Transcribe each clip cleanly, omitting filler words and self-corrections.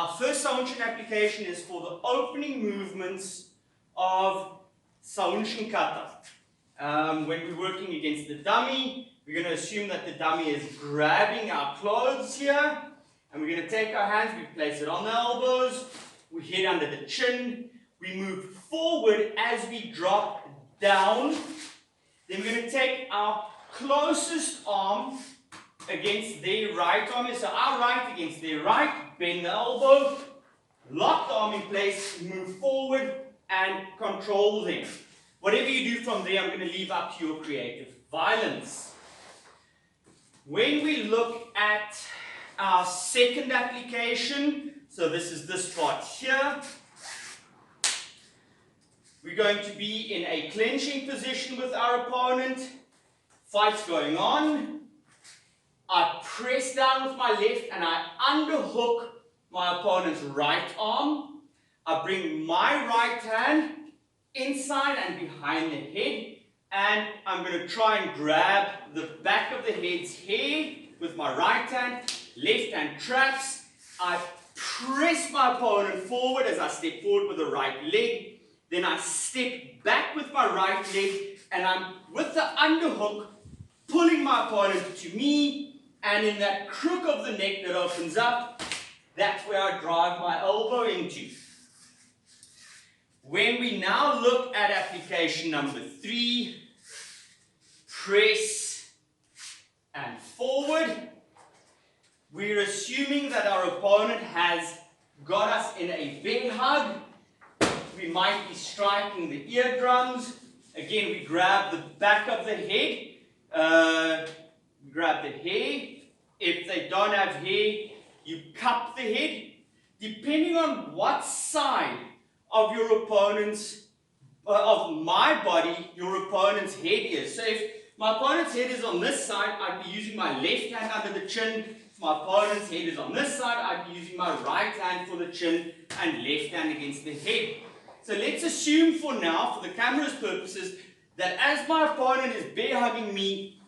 Our first Seiunchin application is for the opening movements of Seiunchin kata. When we're working against the dummy, we're going to assume that the dummy is grabbing our clothes here, and we're going to take our hands, we place it on the elbows, we hit under the chin, we move forward as we drop down, then we're going to take our closest arm against their right arm, so our right against their right, bend the elbow, lock the arm in place, move forward and control them. Whatever you do from there, I'm going to leave up to your creative violence. When we look at our second application, so this is this part here, we're going to be in a clenching position with our opponent, fight's going on. I press down with my left and I underhook my opponent's right arm. I bring my right hand inside and behind the head, and I'm going to try and grab the back of the head's hair with my right hand, left hand traps. I press my opponent forward as I step forward with the right leg. Then I step back with my right leg, and I'm with the underhook pulling my opponent to me. And in that crook of the neck that opens up, that's where I drive my elbow into. When we now look at application number 3, press and forward, we're assuming that our opponent has got us in a bear hug. We might be striking the eardrums. Again, we grab the back of the head. We grab the hair. If they don't have hair, you cup the head. Depending on what side of your opponent's, of my body, your opponent's head is. So if my opponent's head is on this side, I'd be using my left hand under the chin. If my opponent's head is on this side, I'd be using my right hand for the chin and left hand against the head. So let's assume for now, for the camera's purposes, that as my opponent is bear hugging me,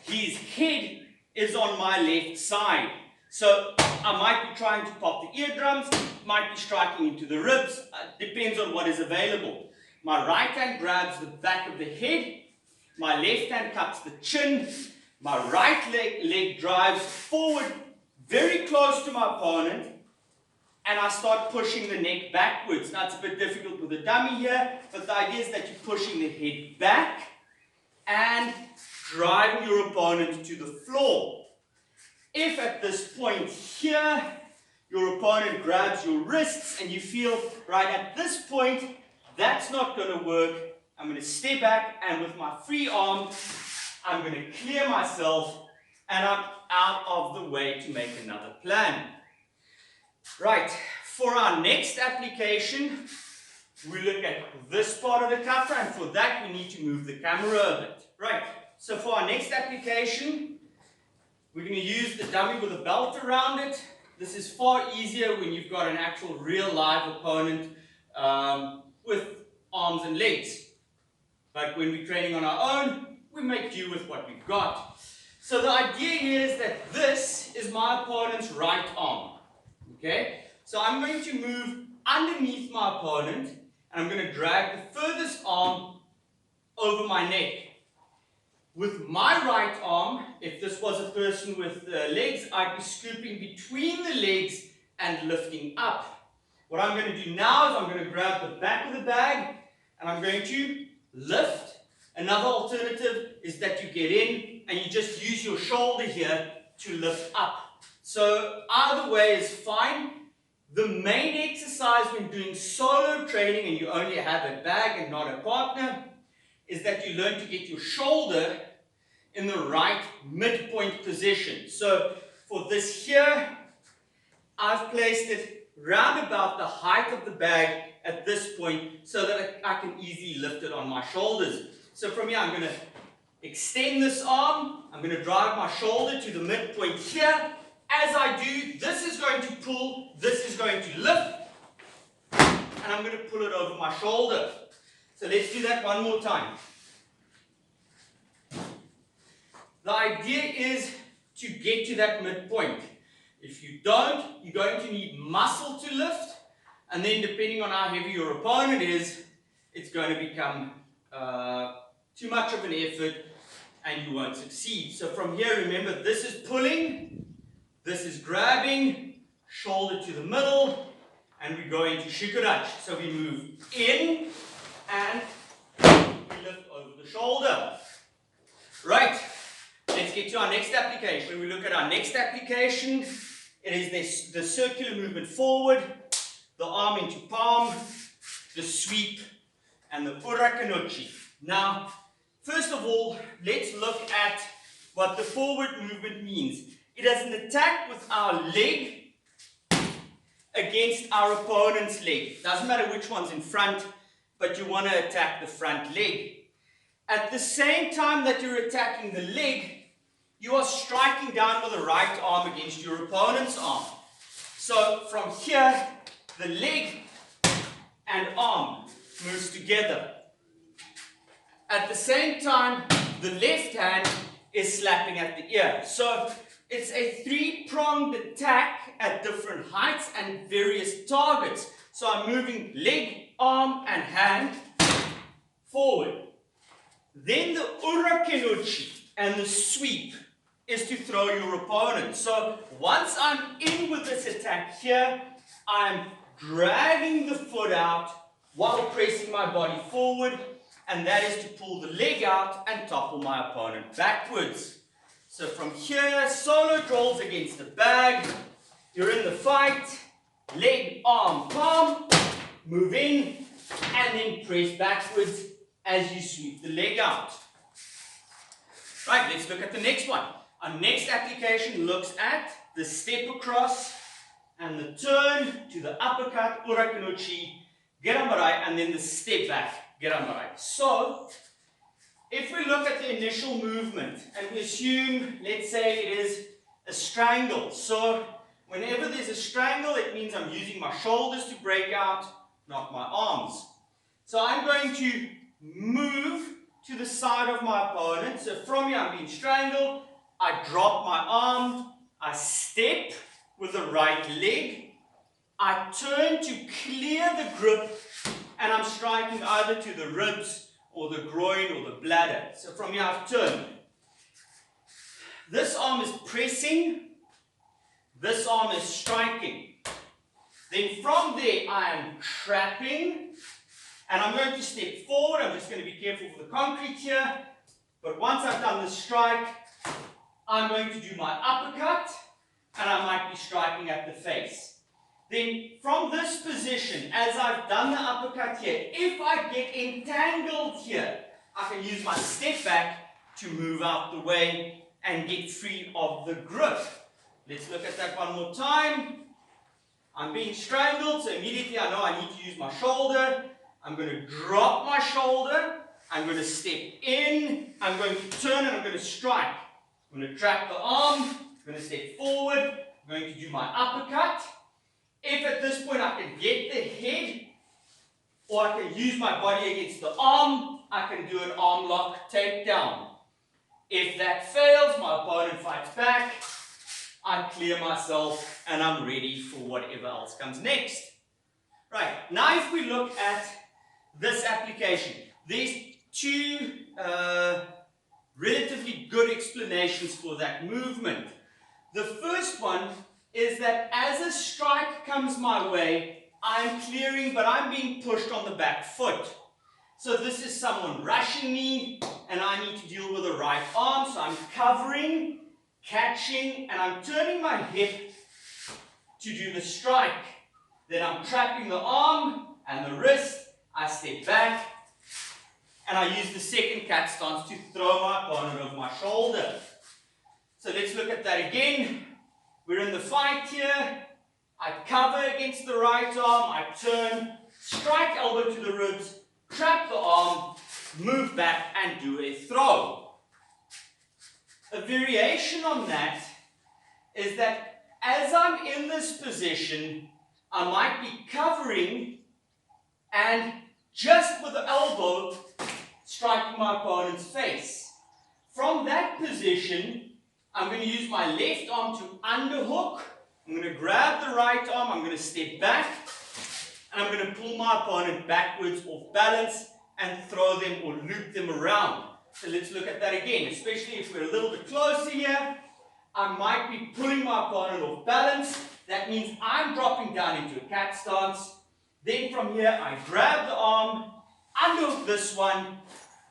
his head is on my left side. So I might be trying to pop the eardrums, might be striking into the ribs, depends on what is available. My right hand grabs the back of the head, my left hand cups the chin, my right leg drives forward very close to my opponent, and I start pushing the neck backwards. Now it's a bit difficult with the dummy here, but the idea is that you're pushing the head back and driving your opponent to the floor. If at this point here, your opponent grabs your wrists and you feel, right at this point, that's not going to work, I'm going to step back and with my free arm, I'm going to clear myself and I'm out of the way to make another plan. Right, for our next application, we look at this part of the kata, and for that we need to move the camera a bit. Right, so for our next application, we're going to use the dummy with a belt around it. This is far easier when you've got an actual real live opponent with arms and legs. But when we're training on our own, we make do with what we've got. So the idea here is that this is my opponent's right arm. Okay? So I'm going to move underneath my opponent and I'm going to drag the furthest arm over my neck. With my right arm, if this was a person with legs, I'd be scooping between the legs and lifting up. What I'm going to do now is I'm going to grab the back of the bag and I'm going to lift. Another alternative is that you get in and you just use your shoulder here to lift up. So either way is fine. The main exercise when doing solo training and you only have a bag and not a partner is that you learn to get your shoulder in the right midpoint position. So for this here, I've placed it round about the height of the bag at this point so that I can easily lift it on my shoulders. So from here, I'm going to extend this arm. I'm going to drive my shoulder to the midpoint here. As I do, this is going to pull, this is going to lift, and I'm going to pull it over my shoulder. So let's do that one more time. The idea is to get to that midpoint. If you don't, you're going to need muscle to lift, and then depending on how heavy your opponent is, it's going to become too much of an effort and you won't succeed. So from here, remember, this is pulling, this is grabbing, shoulder to the middle, and we go into shikurach. So we move in and we lift over the shoulder. Right, let's get to our next application. When we look at our next application, it is the circular movement forward, the arm into palm, the sweep, and the urakanochi. Now, first of all, let's look at what the forward movement means. It is an attack with our leg against our opponent's leg. Doesn't matter which one's in front, but you want to attack the front leg. At the same time that you're attacking the leg, you are striking down with the right arm against your opponent's arm. So from here, the leg and arm moves together. At the same time, the left hand is slapping at the ear. So it's a three-pronged attack at different heights and various targets. So I'm moving leg, arm, and hand forward. Then the urakenochi and the sweep is to throw your opponent. So once I'm in with this attack here, I'm dragging the foot out while pressing my body forward, and that is to pull the leg out and topple my opponent backwards. So from here, solo drills against the bag. You're in the fight, leg, arm, palm, move in, and then press backwards as you sweep the leg out. Right, let's look at the next one. Our next application looks at the step across and the turn to the uppercut, urakanochi, gerambarai, and then the step back, gerambarai. So, if we look at the initial movement and we assume, let's say it is a strangle. So, whenever there's a strangle, it means I'm using my shoulders to break out, not my arms. So, I'm going to move to the side of my opponent. So from here I'm being strangled, I drop my arm, I step with the right leg, I turn to clear the grip, and I'm striking either to the ribs or the groin or the bladder. So from here I've turned. This arm is pressing, this arm is striking. Then from there I am trapping, and I'm going to step forward. I'm just going to be careful for the concrete here. But once I've done the strike, I'm going to do my uppercut, and I might be striking at the face. Then from this position, as I've done the uppercut here, if I get entangled here, I can use my step back to move out the way and get free of the grip. Let's look at that one more time. I'm being strangled, so immediately I know I need to use my shoulder. I'm going to drop my shoulder, I'm going to step in, I'm going to turn, and I'm going to strike. I'm going to trap the arm, I'm going to step forward, I'm going to do my uppercut. If at this point I can get the head, or I can use my body against the arm, I can do an arm lock takedown. If that fails, my opponent fights back, I clear myself, and I'm ready for whatever else comes next. Right, now if we look at this application, there's two relatively good explanations for that movement. The first one is that as a strike comes my way, I'm clearing, but I'm being pushed on the back foot. So this is someone rushing me, and I need to deal with the right arm, so I'm covering, catching, and I'm turning my hip to do the strike. Then I'm trapping the arm and the wrist. I step back, and I use the second cat stance to throw my opponent over my shoulder. So let's look at that again. We're in the fight here. I cover against the right arm, I turn, strike elbow to the ribs, trap the arm, move back, and do a throw. A variation on that is that as I'm in this position, I might be covering and just with the elbow striking my opponent's face. From that position, I'm going to use my left arm to underhook I'm going to grab the right arm, I'm going to step back, and I'm going to pull my opponent backwards off balance and throw them or loop them around. So let's look at that again, especially if we're a little bit closer here. I might be pulling my opponent off balance. That means I'm dropping down into a cat stance. Then from here, I grab the arm, under this one,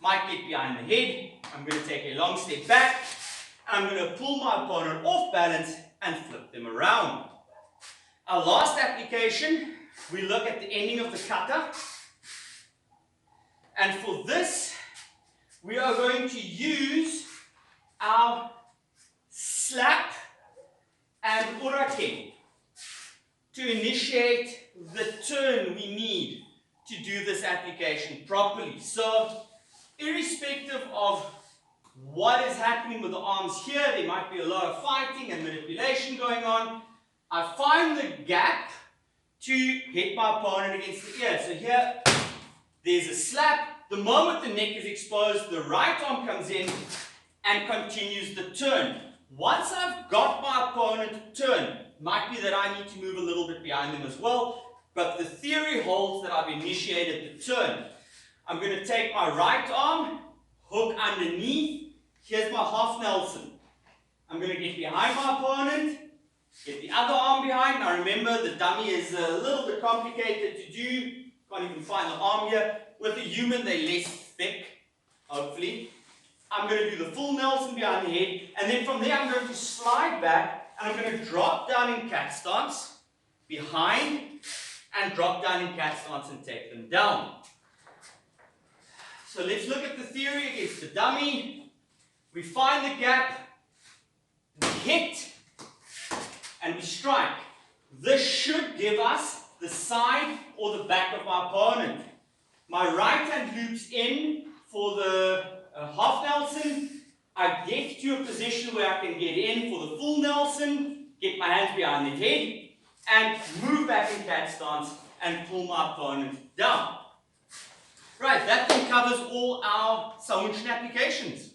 might get behind the head. I'm going to take a long step back, and I'm going to pull my opponent off balance and flip them around. Our last application, we look at the ending of the kata. And for this, we are going to use our slap and uraken to initiate the turn we need to do this application properly. So, irrespective of what is happening with the arms here, there might be a lot of fighting and manipulation going on. I find the gap to hit my opponent against the ear. So here, there's a slap. The moment the neck is exposed, the right arm comes in and continues the turn. Once I've got my opponent turn, might be that I need to move a little bit behind them as well, but the theory holds that I've initiated the turn. I'm going to take my right arm, hook underneath. Here's my half Nelson. I'm going to get behind my opponent, get the other arm behind. Now remember, the dummy is a little bit complicated to do. Can't even find the arm here. With a human, they're less thick, hopefully. I'm going to do the full Nelson behind the head, and then from there I'm going to slide back, and I'm going to drop down in cat stance, behind, and drop down in cat stance and take them down. So let's look at the theory against the dummy. We find the gap, we hit, and we strike. This should give us the side or the back of my opponent. My right hand loops in for the half Nelson. I get to a position where I can get in for the full Nelson, get my hands behind the head, and move back in cat stance and pull my opponent down. Right, that then covers all our Seiunchin applications.